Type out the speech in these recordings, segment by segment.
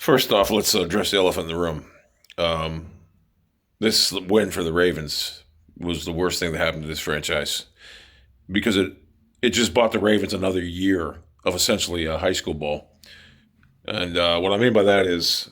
First off, let's address the elephant in the room. Um, this win for the Ravens was the worst thing that happened to this franchise because it just bought the Ravens another year of essentially a high school ball. And what I mean by that is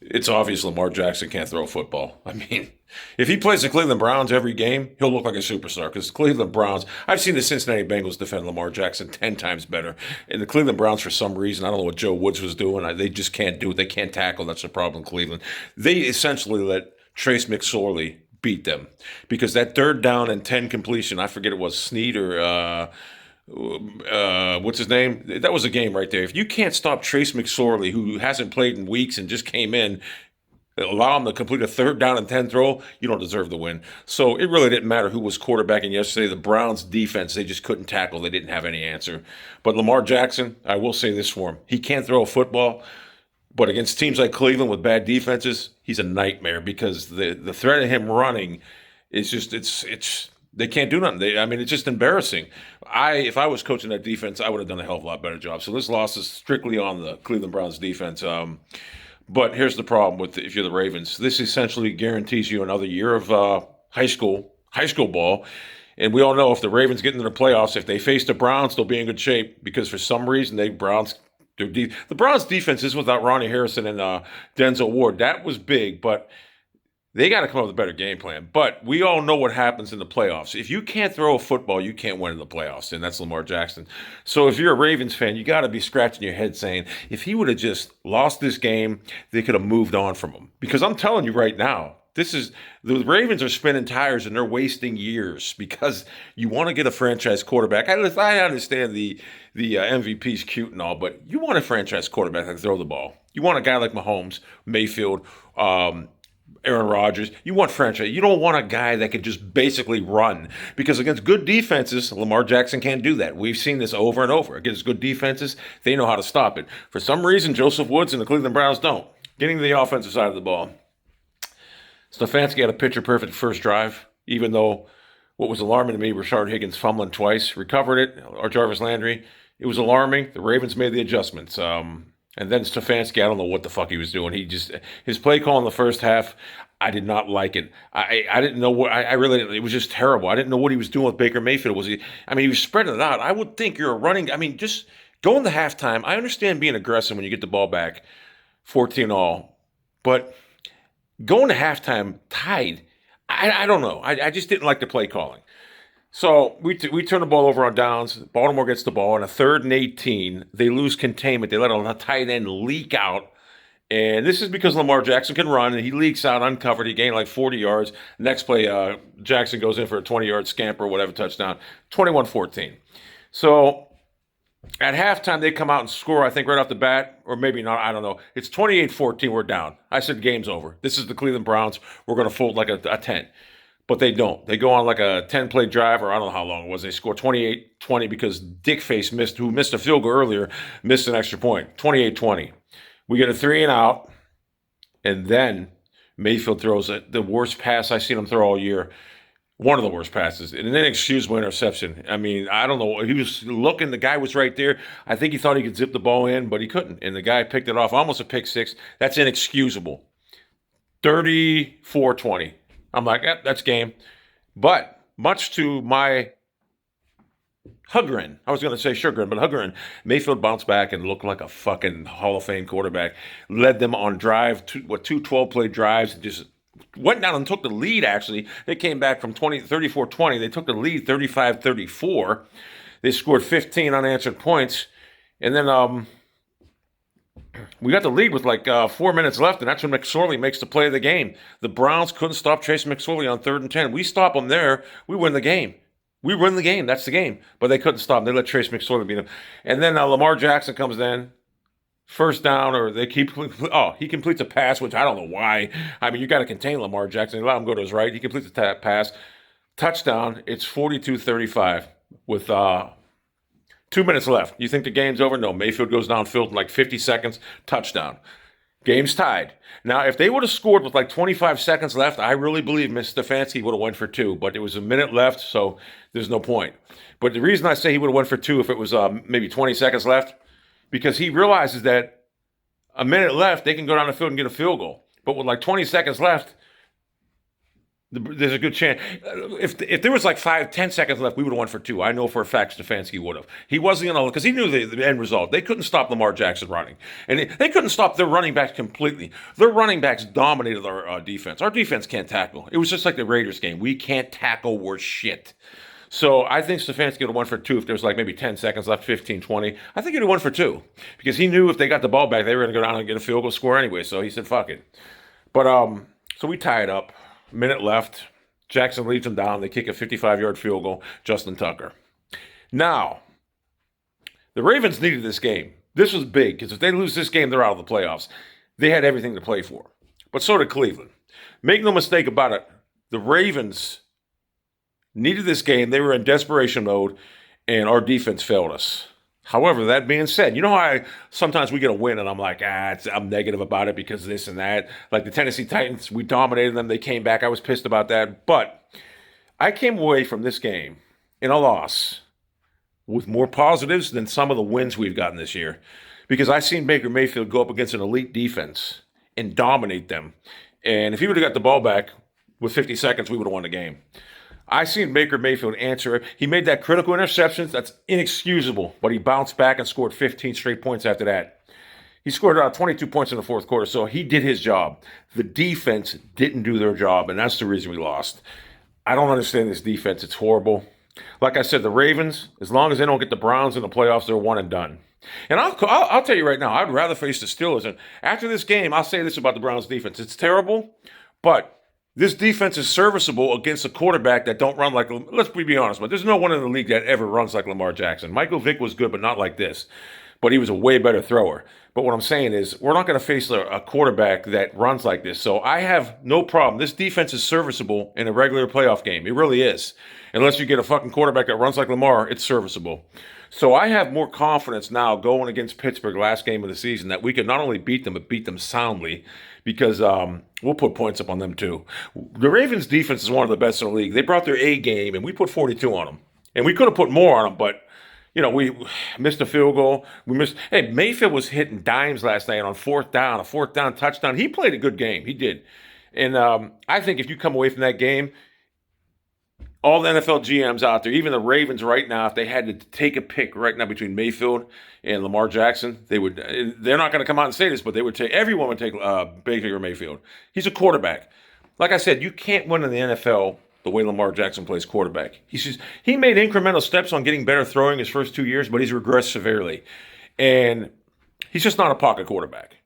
it's obvious Lamar Jackson can't throw a football. I mean, if he plays the Cleveland Browns every game, he'll look like a superstar because Cleveland Browns, I've seen the Cincinnati Bengals defend Lamar Jackson 10 times better. And the Cleveland Browns, for some reason, I don't know what Joe Woods was doing. They just can't do it. They can't tackle. That's the problem in Cleveland. They essentially let Trace McSorley beat them because that third down and 10 completion, I forget it was Snead or what's his name? That was a game right there. If you can't stop Trace McSorley, who hasn't played in weeks and just came in, allow him to complete a third down and 10 throw, you don't deserve the win. So it really didn't matter who was quarterbacking yesterday. The Browns defense, they just couldn't tackle. They didn't have any answer. But Lamar Jackson, I will say this for him. He can't throw a football, but against teams like Cleveland with bad defenses, he's a nightmare because the threat of him running is just it's they can't do nothing. I mean, it's just embarrassing. If I was coaching that defense, I would have done a hell of a lot better job. So this loss is strictly on the Cleveland Browns defense. But here's the problem with if you're the Ravens. This essentially guarantees you another year of high school ball. And we all know if the Ravens get into the playoffs, if they face the Browns, they'll be in good shape because for some reason the Browns defense is without Ronnie Harrison and Denzel Ward. That was big, but they got to come up with a better game plan. But we all know what happens in the playoffs. If you can't throw a football, you can't win in the playoffs, and that's Lamar Jackson. So if you're a Ravens fan, you got to be scratching your head saying, if he would have just lost this game, they could have moved on from him. Because I'm telling you right now, the Ravens are spinning tires and they're wasting years because you want to get a franchise quarterback. I understand the MVP's cute and all, but you want a franchise quarterback that can throw the ball. You want a guy like Mahomes, Mayfield, Aaron Rodgers. You want franchise. You don't want a guy that can just basically run because against good defenses, Lamar Jackson can't do that. We've seen this over and over. Against good defenses, they know how to stop it. For some reason, Joseph Woods and the Cleveland Browns don't. Getting to the offensive side of the ball. Stefanski had a picture-perfect first drive, even though what was alarming to me, Rashard Higgins fumbling twice, recovered it, or Jarvis Landry. It was alarming. The Ravens made the adjustments. And then Stefanski, I don't know what the fuck he was doing. His play call in the first half, I did not like it. I didn't know what, I really didn't. It was just terrible. I didn't know what he was doing with Baker Mayfield. He was spreading it out. I would think you're just go into halftime. I understand being aggressive when you get the ball back 14 all, but going to halftime tied, I don't know. I just didn't like the play calling. So we turn the ball over on downs. Baltimore gets the ball on a 3rd and 18. They lose containment. They let a tight end leak out. And this is because Lamar Jackson can run, and he leaks out uncovered. He gained like 40 yards. Next play, Jackson goes in for a 20-yard scamper or whatever touchdown, 21-14. So at halftime, they come out and score, I think, right off the bat, or maybe not, I don't know. It's 28-14, we're down. I said game's over. This is the Cleveland Browns. We're going to fold like a 10. But they don't. They go on like a 10-play drive, or I don't know how long it was. They score 28-20 because Dickface who missed a field goal earlier, missed an extra point. 28-20. We get a 3 and out, and then Mayfield throws the worst pass I've seen him throw all year. One of the worst passes. And an inexcusable interception. I mean, I don't know. He was looking. The guy was right there. I think he thought he could zip the ball in, but he couldn't. And the guy picked it off. Almost a pick six. That's inexcusable. 34-20. I'm like, that's game. But much to my chagrin, I was going to say chagrin, but chagrin, Mayfield bounced back and looked like a fucking Hall of Fame quarterback. Led them on drive, two 12-play drives, and just went down and took the lead, actually. They came back from 34-20. They took the lead 35-34. They scored 15 unanswered points. And then we got the lead with like 4 minutes left, and that's when McSorley makes the play of the game. The Browns couldn't stop Trace McSorley on 3rd and 10. We stop them there, we win the game. We win the game. That's the game. But they couldn't stop him. They let Trace McSorley beat him. And then Lamar Jackson comes in. First down, or he completes a pass, which I don't know why. I mean, you got to contain Lamar Jackson. You let him go to his right. He completes a pass. Touchdown. It's 42-35 with 2 minutes left. You think the game's over? No. Mayfield goes downfield in like 50 seconds. Touchdown. Game's tied. Now, if they would have scored with like 25 seconds left, I really believe Mr. Stefanski would have went for 2. But it was a minute left, so there's no point. But the reason I say he would have went for 2 if it was maybe 20 seconds left, because he realizes that a minute left, they can go down the field and get a field goal. But with like 20 seconds left, there's a good chance. If there was like 5, 10 seconds left, we would have won for two. I know for a fact Stefanski would have. He wasn't going to, because he knew the end result. They couldn't stop Lamar Jackson running. And they couldn't stop their running backs completely. Their running backs dominated our defense. Our defense can't tackle. It was just like the Raiders game. We can't tackle worth shit. So I think Stefanski would have won for two if there was like maybe 10 seconds left, 15, 20. I think he'd have won for two because he knew if they got the ball back, they were going to go down and get a field goal score anyway. So he said, fuck it. But so we tie it up. Minute left. Jackson leads them down. They kick a 55-yard field goal. Justin Tucker. Now, the Ravens needed this game. This was big because if they lose this game, they're out of the playoffs. They had everything to play for. But so did Cleveland. Make no mistake about it. The Ravens needed this game. They were in desperation mode, and our defense failed us. However, that being said, you know how sometimes we get a win and I'm like, I'm negative about it because this and that. Like the Tennessee Titans, we dominated them. They came back. I was pissed about that. But I came away from this game in a loss with more positives than some of the wins we've gotten this year because I seen Baker Mayfield go up against an elite defense and dominate them. And if he would have got the ball back with 50 seconds, we would have won the game. I seen Baker Mayfield answer. He made that critical interception. That's inexcusable. But he bounced back and scored 15 straight points after that. He scored 22 points in the fourth quarter, so he did his job. The defense didn't do their job, and that's the reason we lost. I don't understand this defense. It's horrible. Like I said, the Ravens, as long as they don't get the Browns in the playoffs, they're one and done. And I'll tell you right now, I'd rather face the Steelers. And after this game, I'll say this about the Browns defense. It's terrible, but this defense is serviceable against a quarterback that don't run like, let's be honest, but there's no one in the league that ever runs like Lamar Jackson. Michael Vick was good, but not like this. But he was a way better thrower. But what I'm saying is we're not going to face a quarterback that runs like this. So I have no problem. This defense is serviceable in a regular playoff game. It really is. Unless you get a fucking quarterback that runs like Lamar, it's serviceable. So I have more confidence now going against Pittsburgh last game of the season that we can not only beat them, but beat them soundly because we'll put points up on them too. The Ravens defense is one of the best in the league. They brought their A game and we put 42 on them. And we could have put more on them, but we missed a field goal. Hey, Mayfield was hitting dimes last night on a fourth down touchdown. He played a good game. He did. And I think if you come away from that game, all the NFL GMs out there, even the Ravens right now, if they had to take a pick right now between Mayfield and Lamar Jackson, they're not going to come out and say this, but everyone would take Baker Mayfield. He's a quarterback. Like I said, you can't win in the NFL the way Lamar Jackson plays quarterback. He made incremental steps on getting better throwing his first 2 years, but he's regressed severely. And he's just not a pocket quarterback.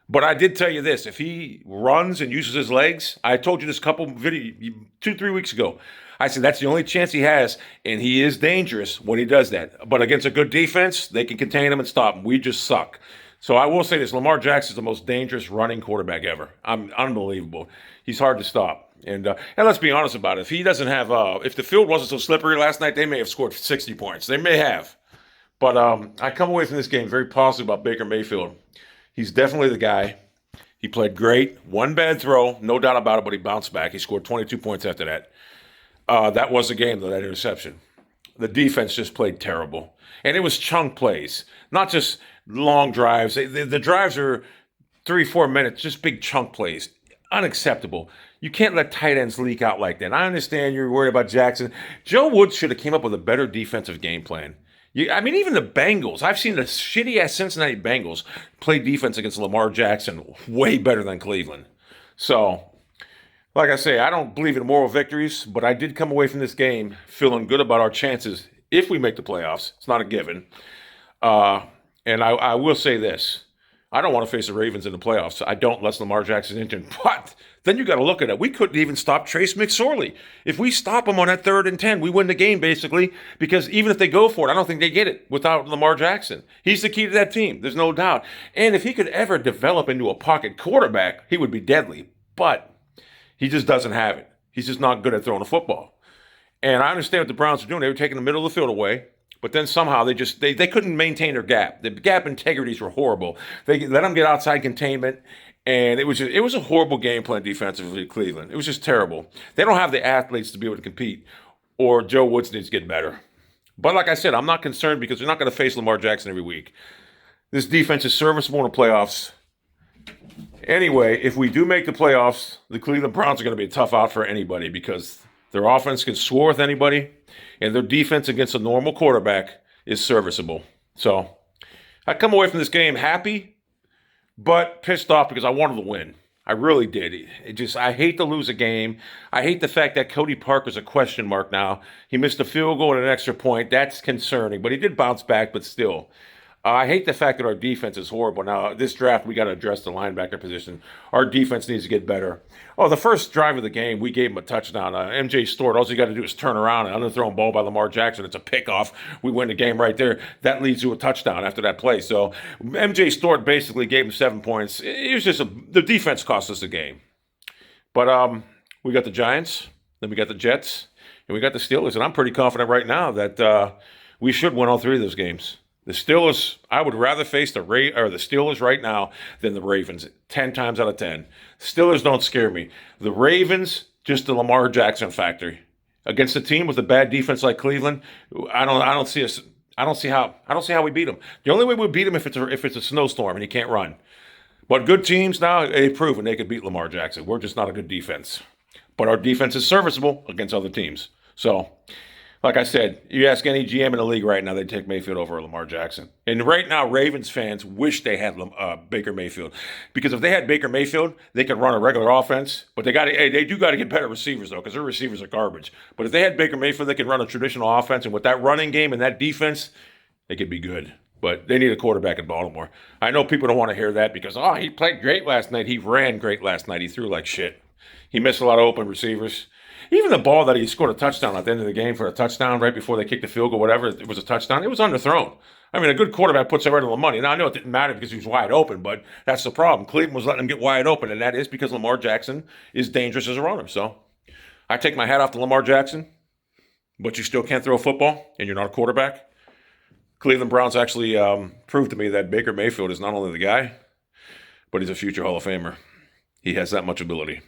But I did tell you this, if he runs and uses his legs, I told you this couple video 2-3 weeks ago. I said that's the only chance he has, and he is dangerous when he does that. But against a good defense, they can contain him and stop him. We just suck. So I will say this, Lamar Jackson is the most dangerous running quarterback ever. Unbelievable. He's hard to stop. And let's be honest about it. If he doesn't have, if the field wasn't so slippery last night, they may have scored 60 points. They may have. But I come away from this game very positive about Baker Mayfield. He's definitely the guy. He played great. One bad throw, no doubt about it, but he bounced back. He scored 22 points after that. That was the game, though, that interception. The defense just played terrible. And it was chunk plays, not just long drives. The drives are 3-4 minutes, just big chunk plays. Unacceptable. You can't let tight ends leak out like that. I understand you're worried about Jackson. Joe Woods should have came up with a better defensive game plan. Even the Bengals. I've seen the shitty-ass Cincinnati Bengals play defense against Lamar Jackson way better than Cleveland. So, like I say, I don't believe in moral victories, but I did come away from this game feeling good about our chances if we make the playoffs. It's not a given. And I will say this. I don't want to face the Ravens in the playoffs. I don't unless Lamar Jackson's injured. But then you got to look at it. We couldn't even stop Trace McSorley. If we stop him on that 3rd and 10, we win the game basically because even if they go for it, I don't think they get it without Lamar Jackson. He's the key to that team. There's no doubt. And if he could ever develop into a pocket quarterback, he would be deadly. But he just doesn't have it. He's just not good at throwing a football. And I understand what the Browns are doing. They were taking the middle of the field away. But then somehow they couldn't maintain their gap. The gap integrities were horrible. They let them get outside containment, and it was a horrible game plan defensively, Cleveland. It was just terrible. They don't have the athletes to be able to compete, or Joe Woods needs to get better. But like I said, I'm not concerned because they're not going to face Lamar Jackson every week. This defense is serviceable in the playoffs. Anyway, if we do make the playoffs, the Cleveland Browns are going to be a tough out for anybody because their offense can score with anybody, and their defense against a normal quarterback is serviceable. So I come away from this game happy, but pissed off because I wanted to win. I really did. I hate to lose a game. I hate the fact that Cody Parker's a question mark now. He missed a field goal and an extra point. That's concerning, but he did bounce back, but still. I hate the fact that our defense is horrible. Now, this draft, we got to address the linebacker position. Our defense needs to get better. Oh, the first drive of the game, we gave him a touchdown. MJ Stewart, all you got to do is turn around. An underthrown ball by Lamar Jackson. It's a pickoff. We win the game right there. That leads to a touchdown after that play. So MJ Stewart basically gave him 7 points. It was just the defense cost us the game. But we got the Giants, then we got the Jets, and we got the Steelers. And I'm pretty confident right now that we should win all three of those games. The Steelers, I would rather face the Steelers right now than the Ravens, 10 times out of 10. Steelers don't scare me. The Ravens, just the Lamar Jackson factor. Against a team with a bad defense like Cleveland, I don't see how we beat them. The only way we beat them if it's a snowstorm and he can't run. But good teams now, they've proven they could beat Lamar Jackson. We're just not a good defense. But our defense is serviceable against other teams. So, like I said, you ask any GM in the league right now, they'd take Mayfield over Lamar Jackson. And right now, Ravens fans wish they had Baker Mayfield. Because if they had Baker Mayfield, they could run a regular offense. But they do got to get better receivers, though, because their receivers are garbage. But if they had Baker Mayfield, they could run a traditional offense. And with that running game and that defense, they could be good. But they need a quarterback in Baltimore. I know people don't want to hear that because, he played great last night. He ran great last night. He threw like shit. He missed a lot of open receivers. Even the ball that he scored a touchdown at the end of the game for a touchdown right before they kicked the field goal, whatever, it was a touchdown. It was underthrown. I mean, a good quarterback puts it right on the money. Now, I know it didn't matter because he was wide open, but that's the problem. Cleveland was letting him get wide open, and that is because Lamar Jackson is dangerous as a runner. So I take my hat off to Lamar Jackson, but you still can't throw a football, and you're not a quarterback. Cleveland Browns actually proved to me that Baker Mayfield is not only the guy, but he's a future Hall of Famer. He has that much ability.